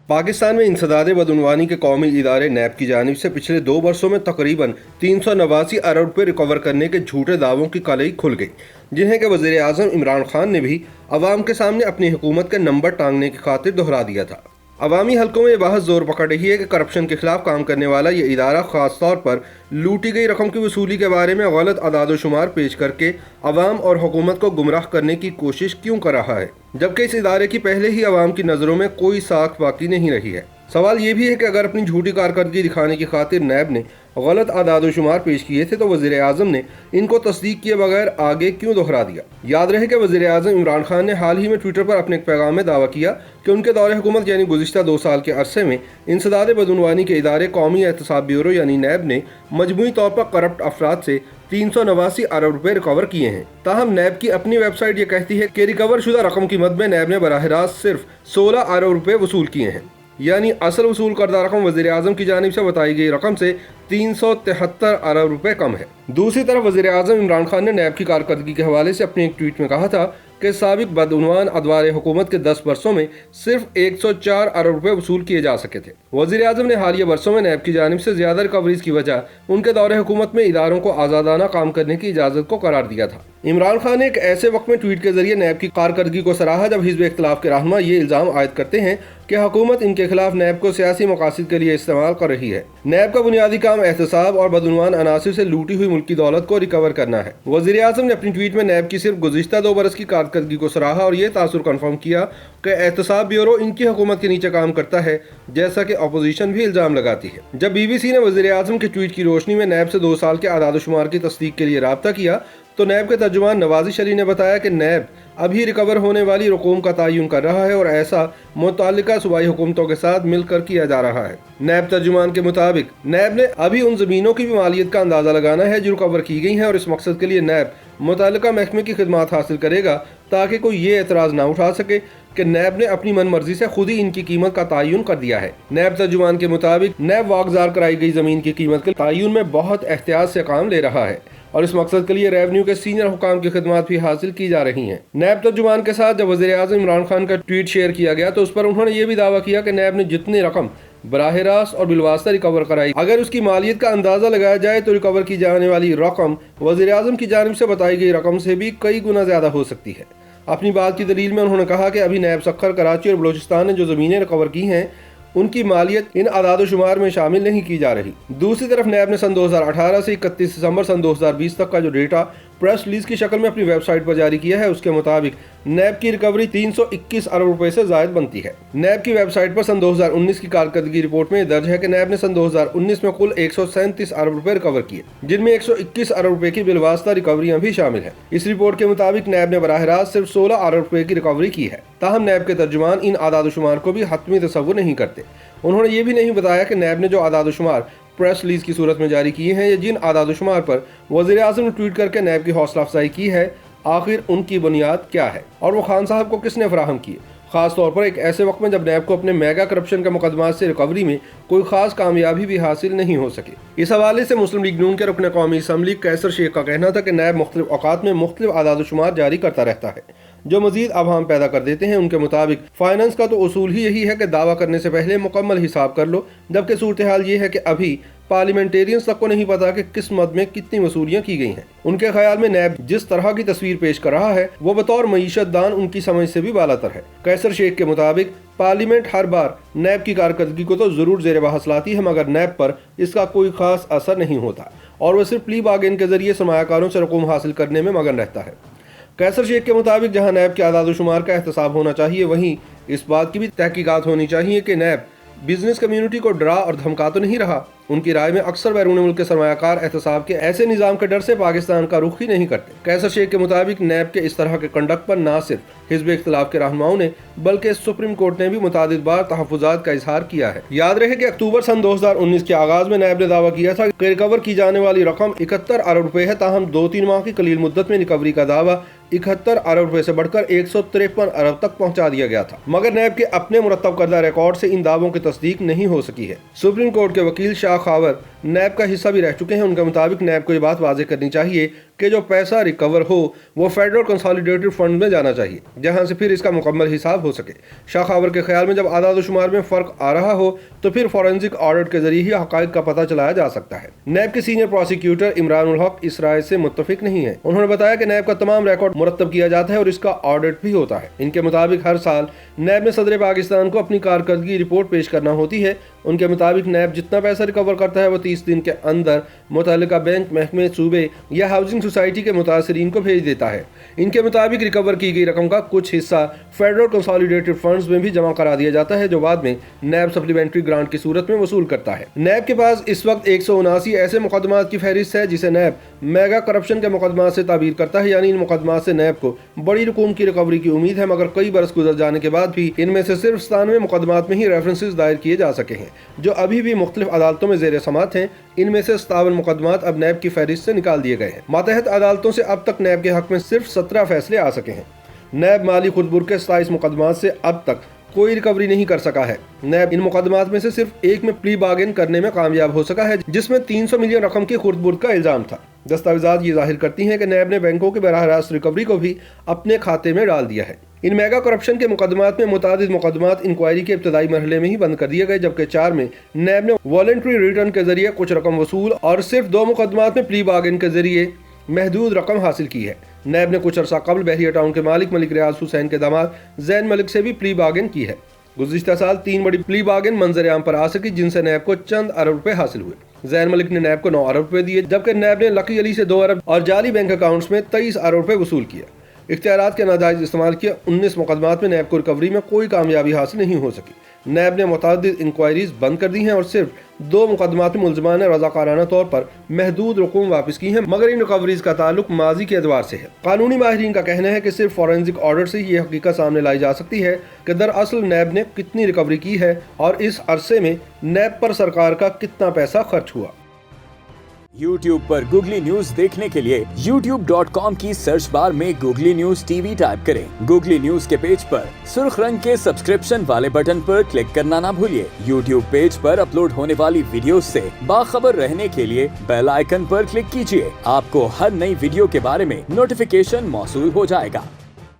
पाकिस्तान में इंसदाद बदउनवानी के कौमी इदारे नैब की जानिब से पिछले 2 वर्षों में तकरीबन 389 अरब रुपये रिकवर करने के झूठे दावों की कलई खुल गई, जिन्हें कि वज़ीर आज़म इमरान खान ने भी अवाम के सामने अपनी हुकूमत के नंबर टांगने की खातिर दोहरा दिया था। अवामी हलकों में ये बहस जोर पकड़ रही है कि करप्शन के खिलाफ काम करने वाला ये इदारा खास तौर पर लूटी गई रकम की वसूली के बारे में गलत अदाद शुमार पेश करके अवाम और हुकूमत को गुमराह करने की कोशिश क्यों कर रहा है, जबकि इस इदारे की पहले ही अवाम की नज़रों में कोई साख बाकी नहीं रही है। सवाल ये भी है कि अगर अपनी झूठी कारकर्दगी दिखाने की खातिर नैब ने गलत आदाद शुमार पेश किए थे तो वज़ीर आज़म ने इनको तस्दीक किए बगैर आगे क्यों दोहरा दिया। याद रहे कि वज़ीर आज़म इमरान खान ने हाल ही में ट्विटर पर अपने एक पैगाम में दावा किया कि उनके दौरे हुकूमत यानी गुज़िश्ता 2 साल के अरसे में इंसदाद बदउनवानी के इदारे कौमी एहतसाब ब्यूरो यानी नैब ने मजमूई तौर पर करप्ट अफराद से 389 अरब रुपए रिकवर किए हैं। ताहम नैब की अपनी वेबसाइट ये कहती है कि रिकवर शुदा रकम की मद में नैब ने बराह रास्त सिर्फ 16 अरब रुपए वसूल किए हैं, यानी असल वसूल करदा रकम वज़ीर आज़म की जानिब से बताई गई रकम से 373 अरब रुपए कम है। दूसरी तरफ वज़ीर आज़म इमरान खान ने नैब की कारकर्दगी के हवाले से अपने एक ट्वीट में कहा था कि साबिक बदउनवान अदवार हुकूमत के 10 वर्षों में सिर्फ 104 अरब रुपए वसूल किए जा सके थे। वज़ीर आज़म ने हालिया वर्षों में नैब की जानिब से ज़्यादा रिकवरीज की वजह उनके दौरे हुकूमत में इदारों को आज़ादाना काम करने की इजाज़त को करार दिया था। इमरान खान ने एक ऐसे वक्त में ट्वीट के जरिए नैब की कारकर्दगी को सराहा जब हिज़्ब इख्तिलाफ के रहनुमा ये इल्ज़ाम आयद करते हैं कि हुकूमत इनके खिलाफ नैब को सियासी मकासद के लिए इस्तेमाल कर रही है। नैब का बुनियादी काम एहतसाब और बदउनवान अनासिर से लूटी हुई मुल्की दौलत को रिकवर करना है। वज़ीर आज़म ने अपनी ट्वीट में नैब की सिर्फ गुज़िश्ता 2 बरस की कारकर्दगी को सराहा और ये तासुर कन्फर्म किया कि एहतसाब ब्यूरो इनकी हुकूमत के नीचे काम करता है, जैसा कि अपोजिशन भी इल्ज़ाम लगाती है। जब BBC ने वज़ीर आज़म के ट्वीट की रोशनी में नैब से 2 साल के आदाद शुमार की तस्दीक के लिए राब्ता किया तो नैब के तर्जुमान नवाज़िश अली ने बताया कि नैब अभी रिकवर होने वाली रकूम का तयन कर रहा है और ऐसा मुतल्लिका सूबाई हुकूमतों के साथ मिलकर किया जा रहा है। नैब तर्जुमान के मुताबिक नैब ने अभी उन ज़मीनों की भी मालियत का अंदाज़ा लगाना है जो रिकवर की गई हैं और इस मकसद के लिए नैब मुतल्लिका महकमे की खिदमात हासिल करेगा ताकि कोई ये एतराज़ ना उठा सके कि नैब ने अपनी मन मर्जी से खुद ही इनकी कीमत का तयन कर दिया है। नैब तर्जुमान के मुताबिक नैब वागजार कराई गई ज़मीन की कीमत के तयन में बहुत एहतियात से काम ले रहा है और इस मकसद के लिए रेवेन्यू के सीनियर हुकाम की खिदमात भी हासिल की जा रही हैं। नैब तर्जुमान के साथ जब वज़ीर आज़म इमरान खान का ट्वीट शेयर किया गया तो उस पर उन्होंने ये भी दावा किया कि नैब ने जितनी रकम बराह रास्त और बिलवास्ता रिकवर कराई, अगर उसकी मालियत का अंदाज़ा लगाया जाए तो रिकवर की जाने वाली रकम वज़ीर आज़म की जानिब से बताई गई रकम से भी कई गुना ज़्यादा हो सकती है। अपनी बात की दलील में उन्होंने कहा कि अभी नैब सखर, कराची और बलोचिस्तान ने जो ज़मीनें रिकवर की हैं उनकी मालियत इन आदाद शुमार में शामिल नहीं की जा रही। दूसरी तरफ नैब ने सन 2018 से 31 दिसंबर सन 2020 तक का जो डेटा प्रेस रिलीज की शक्ल में अपनी वेबसाइट पर जारी किया है उसके मुताबिक नैब की रिकवरी 321 अरब रुपए से जायद बनती है। नैब की वेबसाइट पर सन 2019 की कारकर्दगी रिपोर्ट में दर्ज है कि नैब ने सन 2019 में कुल 137 अरब रुपए रिकवर किए, जिनमें 121 अरब रुपए की बिलवास्ता रिकवरियां भी शामिल हैं। इस रिपोर्ट के मुताबिक नैब ने बराह रास्त सिर्फ 16 अरब रुपए की रिकवरी की है। ताहम नैब के तर्जुमान इन आदाद शुमार को भी हतमी तसव्वुर नहीं करते। उन्होंने ये भी नहीं बताया कि नैब ने जो आदाद शुमार प्रेस रिलीज की सूरत में जारी किए हैं या जिन आदाद शुमार पर वज़ीर आज़म ने ट्वीट करके नैब की हौसला अफजाई की है, आखिर उनकी बुनियाद क्या है और वो खान साहब को किसने फराहम किए, खास तौर पर एक ऐसे वक्त में जब नैब को अपने मेगा करप्शन के मुकदमात से रिकवरी में कोई खास कामयाबी भी हासिल नहीं हो सकी। इस हवाले से मुस्लिम लीग नून के रुकन कौमी असम्बली कैसर शेख का कहना था कि नैब मुख्तलिफ औकात में मुख्तलिफ आदाद शुमार जारी करता रहता है जो मजीद आभाम पैदा कर देते हैं। उनके मुताबिक फाइनेंस का तो उसूल ही यही है कि दावा करने से पहले मुकम्मल हिसाब कर लो, जबकि सूरत हाल ये है कि अभी पार्लियामेंटेरियंस तक को नहीं पता कि किस मद में कितनी वसूलियां की गई हैं। उनके ख्याल में नैब जिस तरह की तस्वीर पेश कर रहा है वो बतौर मईशत दान उनकी समझ से भी बालातर है। कैसर शेख के मुताबिक पार्लियामेंट हर बार नैब की कारकर्दगी को तो जरूर जेर बहस लाती है मगर नैब पर इसका कोई खास असर नहीं होता और वह सिर्फ प्ली बार्गेन के जरिए सरमायाकारों से रकूम हासिल करने में मगन रहता है। कैसर शेख के मुताबिक जहां नैब के आदाद शुमार का एहतसाब होना चाहिए वहीं इस बात की भी तहकीकात होनी चाहिए कि नैब बिजनेस कम्युनिटी को डरा और धमका तो नहीं रहा। उनकी राय में अक्सर बैरून मुल्क के सरमायाकार एहतसाब के ऐसे निज़ाम के डर से पाकिस्तान का रुख ही नहीं करते। कैसर शेख के मुताबिक नैब के इस तरह के कंडक्ट पर न सिर्फ हिज़्ब इख्तिलाफ के रहनुमाओं ने बल्कि सुप्रीम कोर्ट ने भी मुतादिद बार तहफ़्फ़ुज़ात का इजहार किया है। याद रहे कि अक्टूबर सन 2019 के आगाज में नैब ने दावा किया था कि रिकवर की जाने वाली रकम 71 अरब रुपए है, ताहम 2-3 माह की कलील मुद्दत में रिकवरी का दावा 71 अरब रुपए से बढ़कर 153 अरब तक पहुंचा दिया गया था, मगर नैब के अपने मुरत्तब करदा रिकॉर्ड से इन दावों की तस्दीक नहीं हो सकी है। सुप्रीम कोर्ट के वकील शाह खावर नैब का हिस्सा भी रह चुके हैं। उनके मुताबिक नैब को ये बात वाज़ेह करनी चाहिए کہ جو پیسہ ریکور ہو وہ فیڈرل کنسالیڈیٹڈ فنڈ میں جانا چاہیے جہاں سے پھر اس کا مکمل حساب ہو سکے۔ شاہ خاور کے خیال میں جب اعداد و شمار میں فرق آ رہا ہو تو پھر فورینسک آڈٹ کے ذریعے ہی حقائق کا پتہ چلایا جا سکتا ہے۔ نیب کے سینئر پروسیکیوٹر عمران الحق اس رائے سے متفق نہیں ہیں۔ انہوں نے بتایا کہ نیب کا تمام ریکارڈ مرتب کیا جاتا ہے اور اس کا آڈٹ بھی ہوتا ہے۔ ان کے مطابق ہر سال نیب میں صدر پاکستان کو اپنی کارکردگی رپورٹ پیش کرنا ہوتی ہے۔ ان کے مطابق نیب جتنا پیسہ ریکور کرتا ہے وہ 30 دن کے اندر متعلقہ بینک، محکمے، صوبے یا ہاؤسنگ سوسائٹی کے متاثرین کو بھیج دیتا ہے۔ ان کے مطابق ریکور کی گئی رقم کا کچھ حصہ فیڈرل کنسالیڈیٹڈ فنڈز میں بھی جمع کرا دیا جاتا ہے جو بعد میں نیب سپلیمنٹری گرانٹ کی صورت میں وصول کرتا ہے۔ نیب کے پاس اس وقت 179 ایسے مقدمات کی فہرست ہے جسے نیب میگا کرپشن کے مقدمات سے تعبیر کرتا ہے، یعنی ان مقدمات سے نیب کو بڑی رقوم کی ریکوری کی امید ہے، مگر کئی برس گزر جانے کے بعد بھی ان میں سے صرف 97 مقدمات میں ہی ریفرنسز دائر کیے جا سکے ہیں جو ابھی بھی مختلف عدالتوں میں زیر سماعت ہیں۔ ان میں سے 57 مقدمات اب نیب کی فہرست سے نکال دیے گئے ہیں۔ ماتحت عدالتوں سے اب تک نیب کے حق میں صرف 17 فیصلے آ سکے ہیں۔ نیب مالی خودبر کے 27 مقدمات سے اب تک کوئی ریکوری نہیں کر سکا ہے۔ نیب ان مقدمات میں سے صرف ایک میں پلی بارگین کرنے میں کامیاب ہو سکا ہے جس میں 300 ملین رقم کی خردبرد کا الزام تھا۔ دستاویزات یہ ظاہر کرتی ہیں کہ نیب نے بینکوں کے براہ راست ریکوری کو بھی اپنے کھاتے میں ڈال دیا ہے۔ ان میگا کرپشن کے مقدمات میں متعدد مقدمات انکوائری کے ابتدائی مرحلے میں ہی بند کر دیے گئے، جبکہ 4 میں نیب نے والنٹری ریٹرن کے ذریعے کچھ رقم وصول اور صرف 2 مقدمات میں پلی بارگین کے ذریعے محدود رقم حاصل کی ہے۔ نیب نے کچھ عرصہ قبل بحریہ ٹاؤن کے مالک ملک ریاض حسین کے داماد زین ملک سے بھی پلی بارگین کی ہے۔ گزشتہ سال 3 بڑی پلی بارگین منظر عام پر آ سکی جن سے نیب کو چند ارب روپے حاصل ہوئے۔ زین ملک نے نیب کو 9 ارب روپے دیے، جبکہ نیب نے لکی علی سے 2 ارب اور جعلی بینک اکاؤنٹس میں 23 ارب روپے وصول کیا۔ اختیارات کے ناجائز استعمال کیا 19 مقدمات میں نیب کو ریکوری میں کوئی کامیابی حاصل نہیں ہو سکی۔ نیب نے متعدد انکوائریز بند کر دی ہیں اور صرف 2 مقدمات میں ملزمان نے رضاکارانہ طور پر محدود رقوم واپس کی ہیں، مگر ان ریکوریز کا تعلق ماضی کے ادوار سے ہے۔ قانونی ماہرین کا کہنا ہے کہ صرف فورینسک آڈٹ سے یہ حقیقت سامنے لائی جا سکتی ہے کہ دراصل نیب نے کتنی ریکوری کی ہے اور اس عرصے میں نیب پر سرکار کا کتنا پیسہ خرچ ہوا۔ YouTube پر گوگلی نیوز دیکھنے کے لیے youtube.com کی سرچ بار میں googly news T V type کریں۔ گوگلی نیوز کے پیج پر سرخ رنگ کے سبسکرپشن والے بٹن پر کلک کرنا نہ بھولیے۔ YouTube پیج پر اپلوڈ ہونے والی ویڈیوز سے باخبر رہنے کے لیے بیل آئیکن پر کلک کیجیے۔ آپ کو ہر نئی ویڈیو کے بارے میں نوٹیفیکیشن موصول ہو جائے گا۔